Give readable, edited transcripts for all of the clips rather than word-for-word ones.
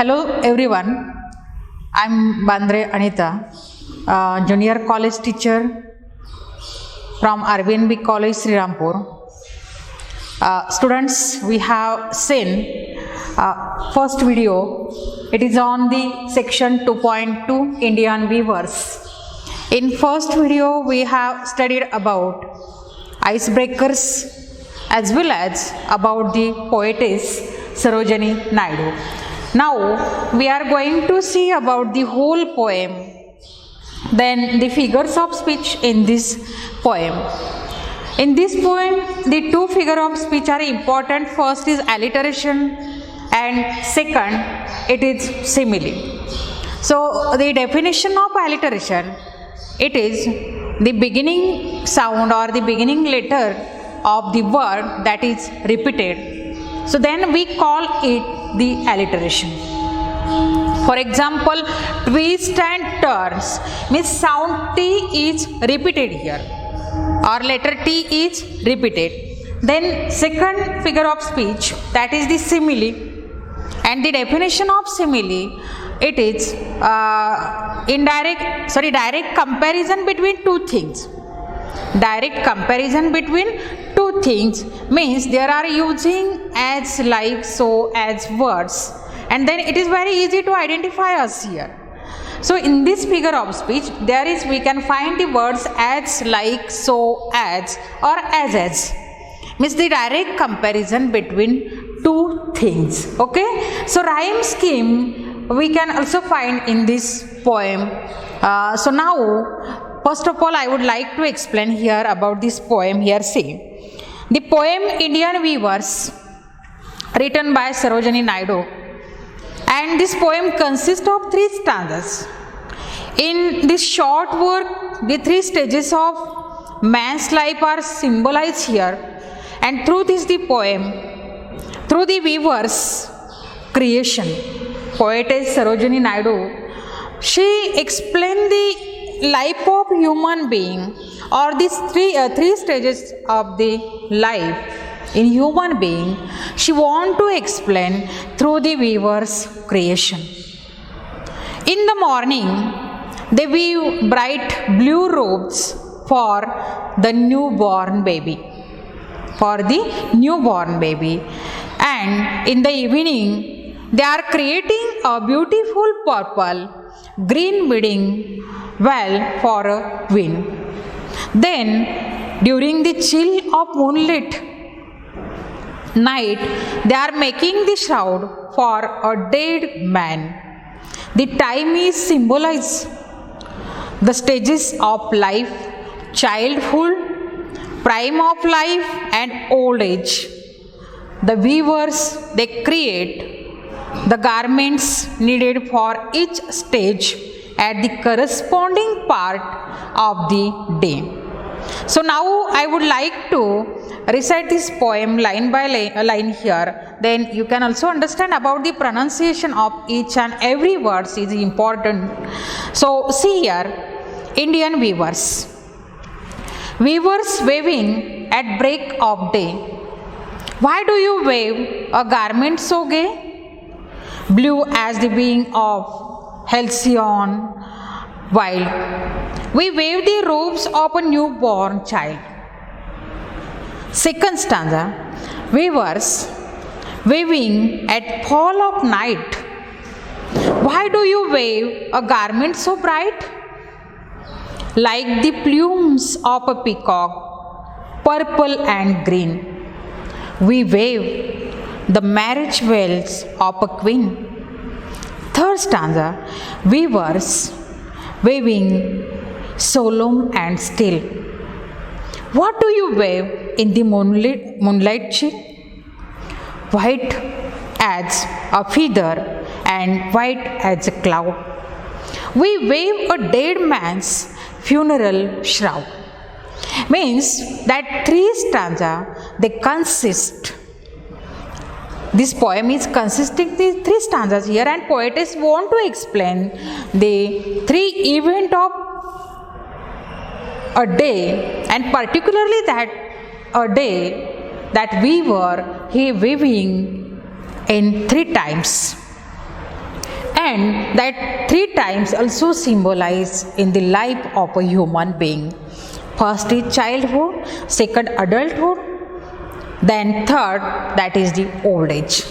Hello everyone, I'm Bandre Anita, junior college teacher from RVNB College, Srirampur. Students, we have seen first video. It is on the section 2.2 Indian weavers. In first video, we have studied about icebreakers as well as about the poetess Sarojini Naidu. Now we are going to see about the whole poem, then the figures of speech in this poem. In this poem, the two figures of speech are important. First is alliteration and second it is simile. So the definition of alliteration, it is the beginning sound or the beginning letter of the word that is repeated. So then we call it the alliteration. For example, twist and turns means sound T is repeated here or letter T is repeated. Then second figure of speech, that is the simile, and the definition of simile, it is direct comparison between two things. Direct comparison between two things means there are using as, like, so as words, and then it is very easy to identify us here. So in this figure of speech, there is, we can find the words as, like, so as or as means the direct comparison between two things. Okay, so rhyme scheme we can also find in this poem. So now first of all, I would like to explain here about this poem. Here see, the poem Indian Weavers, written by Sarojini Naidu, and this poem consists of 3 stanzas. In this short work, the 3 stages of man's life are symbolized here, and through this the poem, through the weavers' creation, poetess Sarojini Naidu, she explained the life of human being, or these three stages of the life in human being. She want to explain through the weaver's creation. In the morning, they weave bright blue robes for the newborn baby, and in the evening they are creating a beautiful purple green bidding well for a wind. Then during the chill of moonlit night, they are making the shroud for a dead man. The time is symbolized the stages of life: childhood, prime of life, and old age. The weavers, they create the garments needed for each stage at the corresponding part of the day. So now I would like to recite this poem line by line here. Then you can also understand about the pronunciation of each and every word is important. So see here, Indian weavers. Weavers weaving at break of day. Why do you weave a garment so gay? Blue as the wing of Halcyon, while we wave the robes of a newborn child. Second stanza, weavers weaving at fall of night. Why do you wave a garment so bright? Like the plumes of a peacock, purple and green, we wave the marriage veils of a queen. Third stanza, weavers waving solemn and still. What do you wave in the moonlight chill? White as a feather and white as a cloud. We wave a dead man's funeral shroud. Means that 3 stanza, they consist. This poem is consisting the 3 stanzas here, and poetess want to explain the 3 event of a day, and particularly that a day that weaver, he weaving in 3 times. and that 3 times also symbolize in the life of a human being. First is childhood, second adulthood, then third, that is the old age.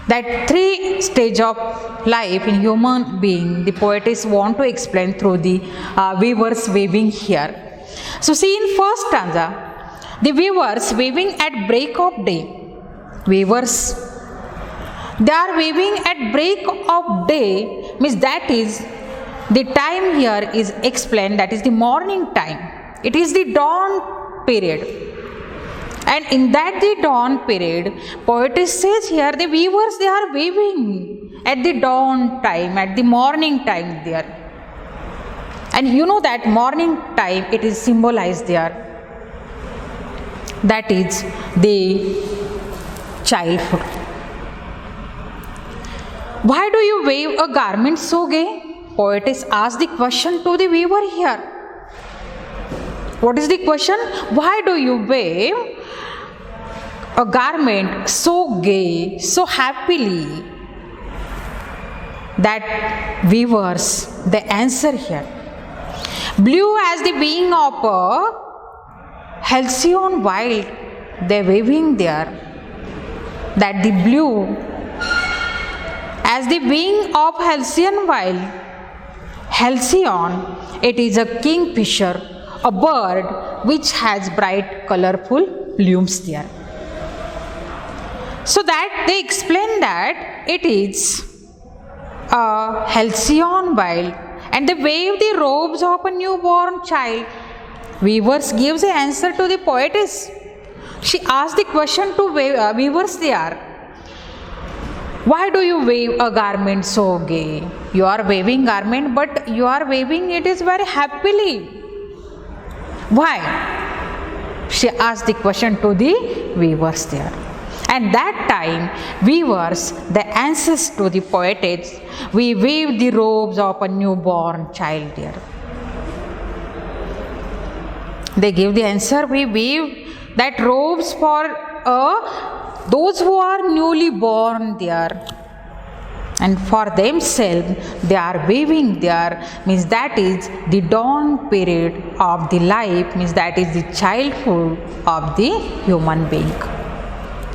That 3 stage of life in human being, the poetess want to explain through the weavers weaving here. So see, in first stanza, the weavers weaving at break of day. Weavers, they are weaving at break of day, means that is the time here is explained, that is the morning time. It is the dawn period. And in that the dawn period, poetess says here the weavers, they are weaving at the dawn time, at the morning time there. And you know that morning time, it is symbolized there. That is the childhood. Why do you weave a garment so gay? Poetess asks the question to the weaver here. What is the question? Why do you weave a garment so gay, so happily? That weavers, they answer here. Blue as the wing of a halcyon wild, they weaving there. That the blue as the wing of halcyon wild. Halcyon, it is a kingfisher, a bird which has bright colorful plumes there. So that they explain that it is a halcyon wild, and they wave the robes of a newborn child. Weavers gives the answer to the poetess. She asked the question to weavers there. Why do you wave a garment so gay? You are waving garment, but you are waving it is very happily. Why? She asked the question to the weavers there. And that time, weavers, the answers to the poetess, we weave the robes of a newborn child there. They give the answer, we weave that robes for those who are newly born there. And for themselves, they are weaving there, means that is the dawn period of the life, means that is the childhood of the human being.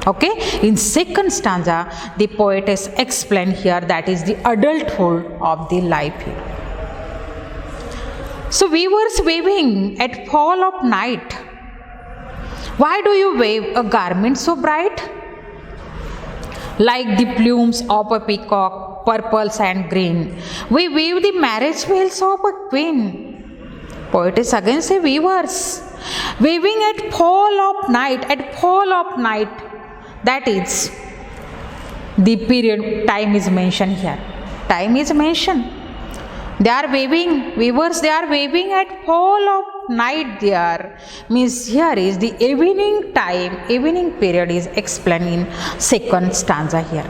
Okay, in second stanza, the poetess explained here that is the adulthood of the life here. So weavers weaving at fall of night. Why do you wave a garment so bright? Like the plumes of a peacock, purples and green, we weave the marriage veils of a queen. Poetess again say weavers, weaving at fall of night, that is the period, time is mentioned here. Time is mentioned. They are weaving, weavers, they are weaving at fall of night there. Means here is the evening time, evening period is explained in second stanza here.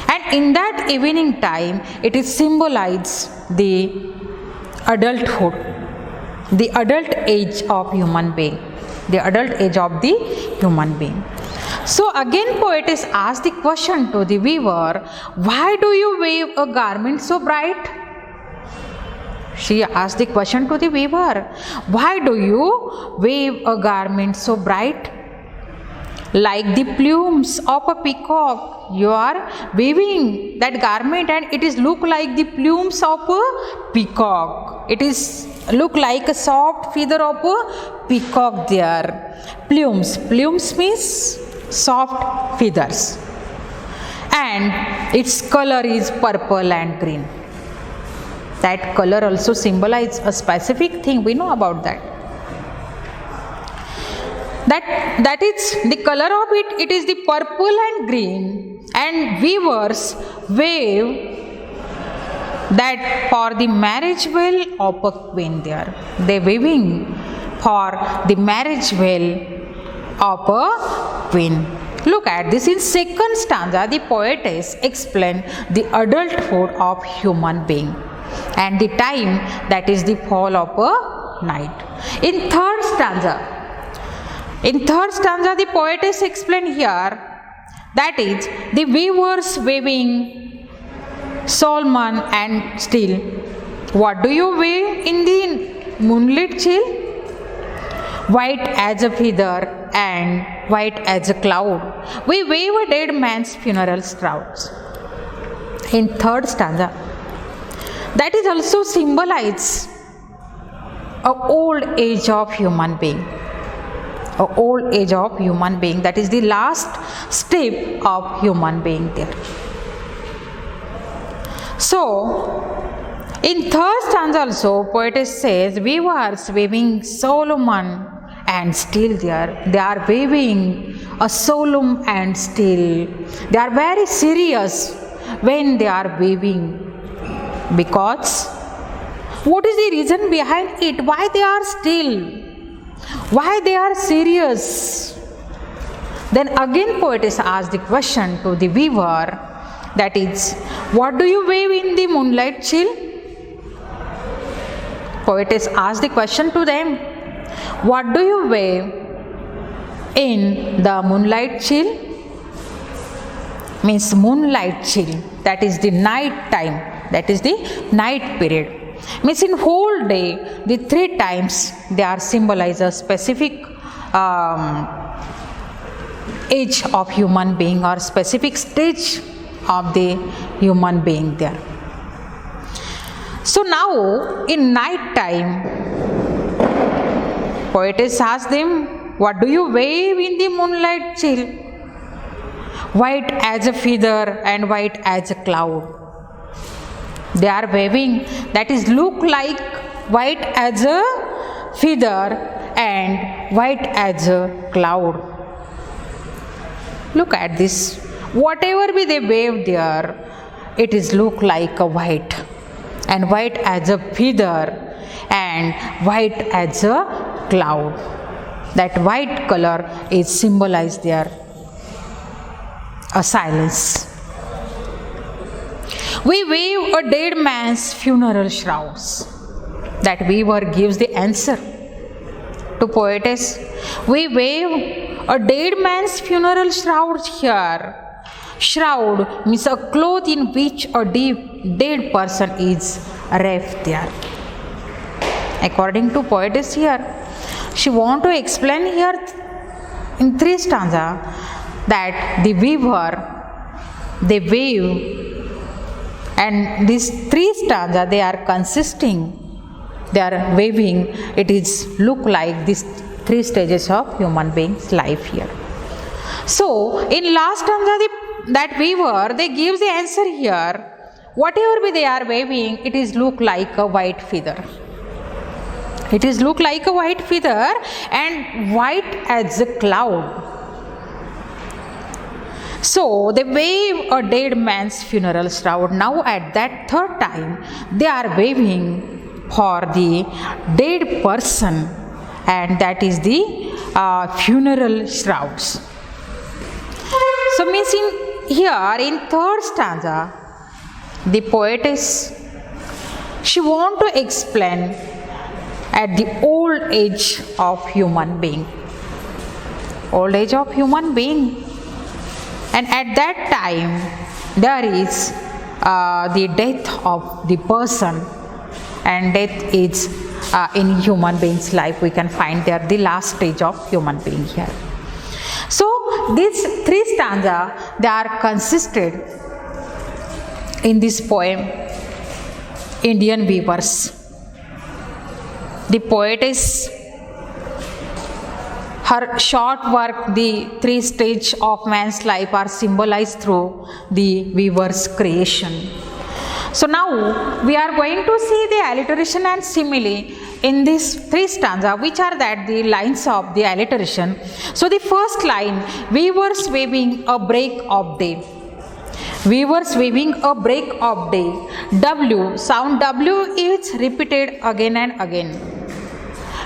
And in that evening time, it is symbolized the adulthood, the adult age of human being, the adult age of the human being. So again poetess asked the question to the weaver, why do you weave a garment so bright? She asked the question to the weaver, why do you weave a garment so bright? Like the plumes of a peacock, you are weaving that garment and it is look like the plumes of a peacock. It is look like a soft feather of a peacock there. Plumes, plumes means soft feathers. And its color is purple and green. That color also symbolizes a specific thing, we know about that. That is the color of it, it is the purple and green, and weavers wave that for the marriage veil of a queen there. They weaving for the marriage veil of a queen. Look at this, in second stanza the poetess explained the adulthood of human being and the time, that is the fall of a night. In third stanza the poetess explained here, that is the weavers weaving Solomon and still. What do you wave in the moonlit chill? White as a feather and white as a cloud, we wave a dead man's funeral shrouds. In third stanza, that is also symbolize a old age of human being. A old age of human being, that is the last step of human being there. So, in third stanza also, poetess says, weavers waving Solomon and still they are waving a solemn and still. They are very serious when they are waving. Because, what is the reason behind it? Why they are still? Why they are serious? Then again poetess asks the question to the weaver, that is, what do you wave in the moonlight chill? Poetess asks the question to them, what do you wave in the moonlight chill? Means moonlight chill, that is the night time, that is the night period. Means in whole day, the three times they are symbolize a specific age of human being or specific stage of the human being there. So now in night time, poetess asks them, what do you wave in the moonlight chill? White as a feather and white as a cloud. They are waving, that is look like white as a feather and white as a cloud. Look at this. Whatever be they wave there, it is look like a white, and white as a feather and white as a cloud. That white color is symbolized there, a silence. We wave a dead man's funeral shrouds. That weaver gives the answer to poetess. We wave a dead man's funeral shrouds here. Shroud means a cloth in which a dead person is wrapped there. According to poetess here, she want to explain here in three stanza that the weaver, they wave, and these three stanza they are consisting, they are waving, it is look like these three stages of human being's life here. So in last stanza that weaver, they gives the answer here, whatever be they are waving, it is look like a white feather. It is look like a white feather and white as a cloud. So they wave a dead man's funeral shroud. Now at that third time, they are waving for the dead person, and that is the funeral shrouds. So means in third stanza, the poetess, she want to explain at the old age of human being. Old age of human being. And at that time, there is the death of the person, and death is in human being's life. We can find there the last stage of human being here. So these three stanza, they are consisted in this poem, Indian Weavers. The poetess, her short work, the three stages of man's life are symbolized through the weaver's creation. So now we are going to see the alliteration and simile in these three stanza, which are that the lines of the alliteration. So the first line, weavers waving a break of day. Weavers waving a break of day. W, sound W is repeated again and again.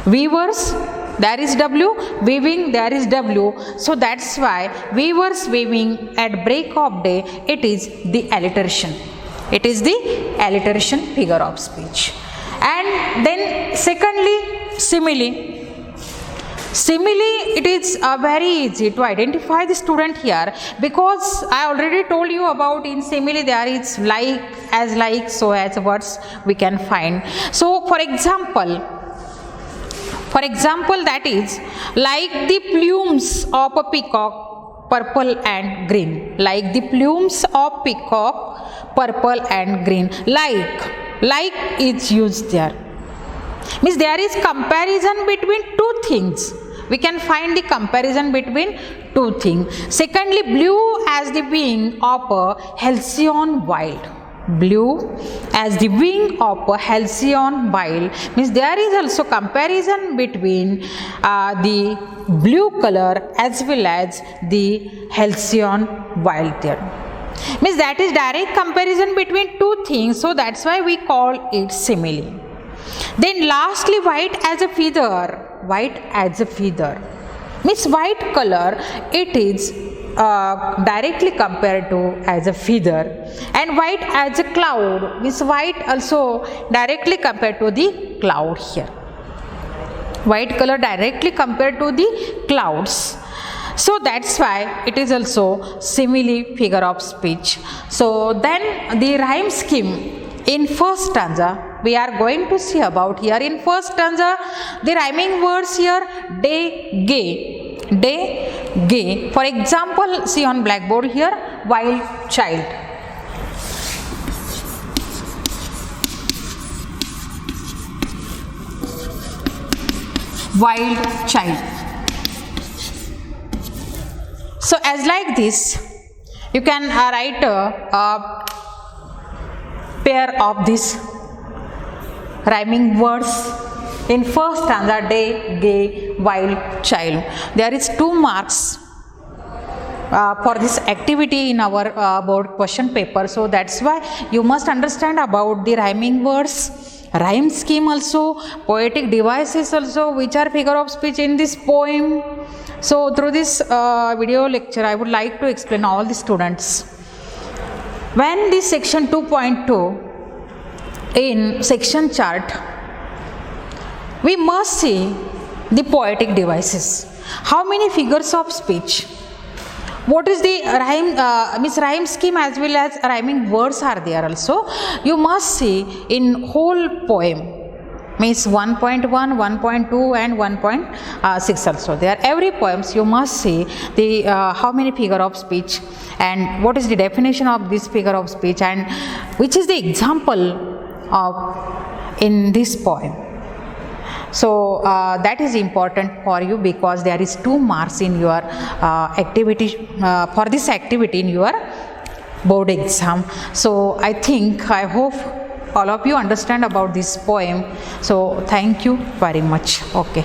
Weavers, there is W, weaving, there is W. So that's why weavers waving at break of day, it is the alliteration. It is the alliteration figure of speech. And then secondly, simile. Simile, it is very easy to identify the student here, because I already told you about in simile there is like, as like, so as words we can find. So for example, that is like the plumes of a peacock, purple and green. Like the plumes of peacock, purple and green. Like is used there. Means there is comparison between two things. We can find the comparison between two things. Secondly, blue as the wing of a halcyon wild. Blue as the wing of a halcyon wild, means there is also comparison between the blue color as well as the halcyon wild there. Means that is direct comparison between two things, so that's why we call it simile. Then lastly, white as a feather. White as a feather means white color, it is directly compared to as a feather, and white as a cloud means white also directly compared to the cloud here. White color directly compared to the clouds. So that's why it is also simile figure of speech. So then the rhyme scheme in first stanza we are going to see about here. In first stanza, the rhyming words here, day, gay. For example, see on blackboard here, wild child. Wild child. So as like this, you can write a pair of these rhyming words in first stanza, day, gay, wild, child. There is 2 marks for this activity in our board question paper. So that's why you must understand about the rhyming words, rhyme scheme also, poetic devices also, which are figure of speech in this poem. So through this video lecture, I would like to explain all the students. When this section 2.2 in section chart, we must see the poetic devices. How many figures of speech? What is the rhyme scheme as well as rhyming words are there also. You must see in whole poem, means 1.1, 1.2 and 1.6 also. There every poems you must see the how many figure of speech and what is the definition of this figure of speech and which is the example of in this poem. So that is important for you because there is 2 marks in your activity for this activity in your board exam. So I hope all of you understand about this poem. So thank you very much. Okay.